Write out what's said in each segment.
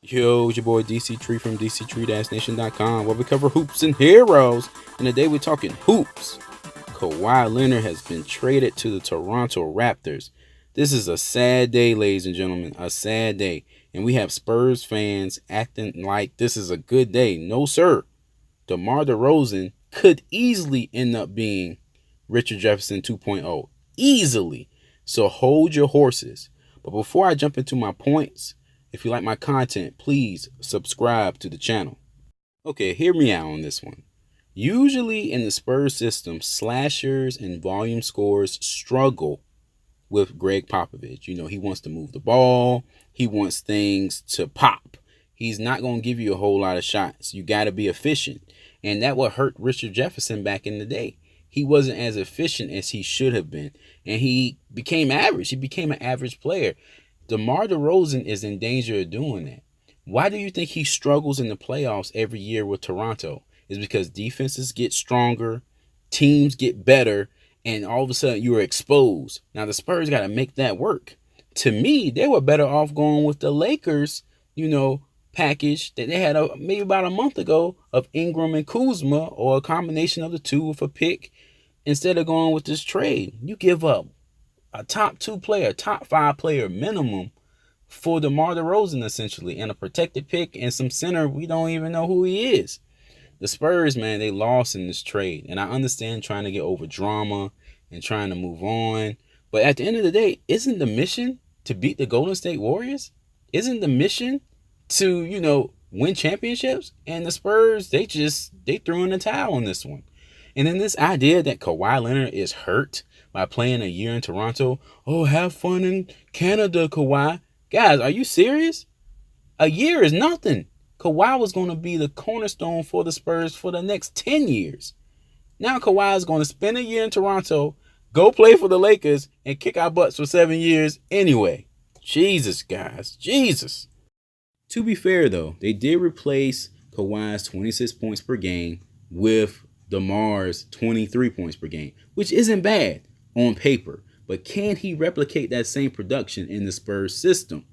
Yo, it's your boy Dctree from Dctree-Nation.com, where we cover hoops and heroes. And today we're talking hoops. Kawhi Leonard has been traded to the Toronto Raptors. This is a sad day, ladies and gentlemen, a sad day. And we have Spurs fans acting like this is a good day. No, sir. DeMar DeRozan could easily end up being Richard Jefferson 2.0. Easily. So hold your horses. But before I jump into my points, if you like my content, please subscribe to the channel. Okay, hear me out on this one. Usually in the Spurs system, slashers and volume scorers struggle with Greg Popovich. You know, he wants to move the ball. He wants things to pop. He's not going to give you a whole lot of shots. You got to be efficient. And that would hurt Richard Jefferson back in the day. He wasn't as efficient as he should have been. And he became average. He became an average player. DeMar DeRozan is in danger of doing that. Why do you think he struggles in the playoffs every year with Toronto? It's because defenses get stronger, teams get better, and all of a sudden you are exposed. Now the Spurs got to make that work. To me, they were better off going with the Lakers, package that they had maybe about a month ago of Ingram and Kuzma, or a combination of the two with a pick, instead of going with this trade. You give up a top 2 player, top 5 player minimum for DeMar DeRozan, essentially, and a protected pick and some center we don't even know who he is. The Spurs, man, they lost in this trade. And I understand trying to get over drama and trying to move on. But at the end of the day, isn't the mission to beat the Golden State Warriors? Isn't the mission to, win championships? And the Spurs, they threw in the towel on this one. And then this idea that Kawhi Leonard is hurt by playing a year in Toronto. Oh, have fun in Canada, Kawhi. Guys, are you serious? A year is nothing. Kawhi was going to be the cornerstone for the Spurs for the next 10 years. Now Kawhi is going to spend a year in Toronto, go play for the Lakers, and kick our butts for 7 years anyway. Jesus, guys. Jesus. To be fair, though, they did replace Kawhi's 26 points per game with DeMar's 23 points per game, which isn't bad on paper. But can he replicate that same production in the Spurs system?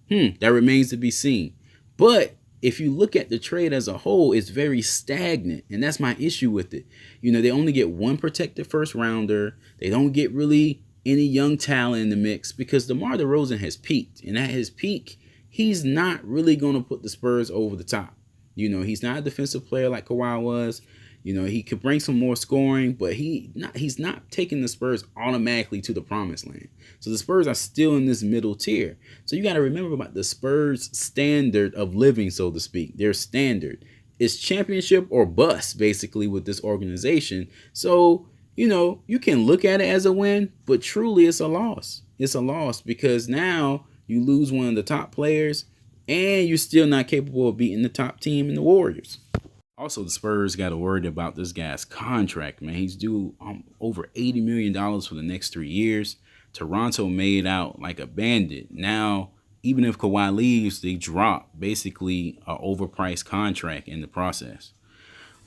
That remains to be seen. But if you look at the trade as a whole, it's very stagnant. And that's my issue with it. They only get one protected first rounder. They don't get really any young talent in the mix because DeMar DeRozan has peaked. And at his peak, he's not really going to put the Spurs over the top. He's not a defensive player like Kawhi was. He could bring some more scoring, but he's not taking the Spurs automatically to the promised land. So the Spurs are still in this middle tier. So you got to remember about the Spurs standard of living, so to speak. Their standard is championship or bust, basically, with this organization. So, you can look at it as a win, but truly it's a loss. It's a loss because now you lose one of the top players and you're still not capable of beating the top team in the Warriors. Also, the Spurs got to worry about this guy's contract, man. He's due over $80 million for the next 3 years. Toronto made out like a bandit. Now, even if Kawhi leaves, they drop basically an overpriced contract in the process.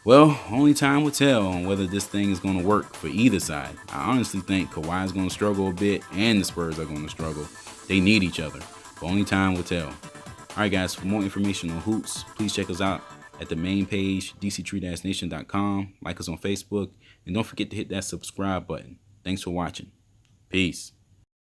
Well, only time will tell on whether this thing is going to work for either side. I honestly think Kawhi is going to struggle a bit and the Spurs are going to struggle. They need each other, but only time will tell. All right, guys, for more information on hoops, please check us out at the main page, Dctree-Nation.com. Like us on Facebook. And don't forget to hit that subscribe button. Thanks for watching. Peace.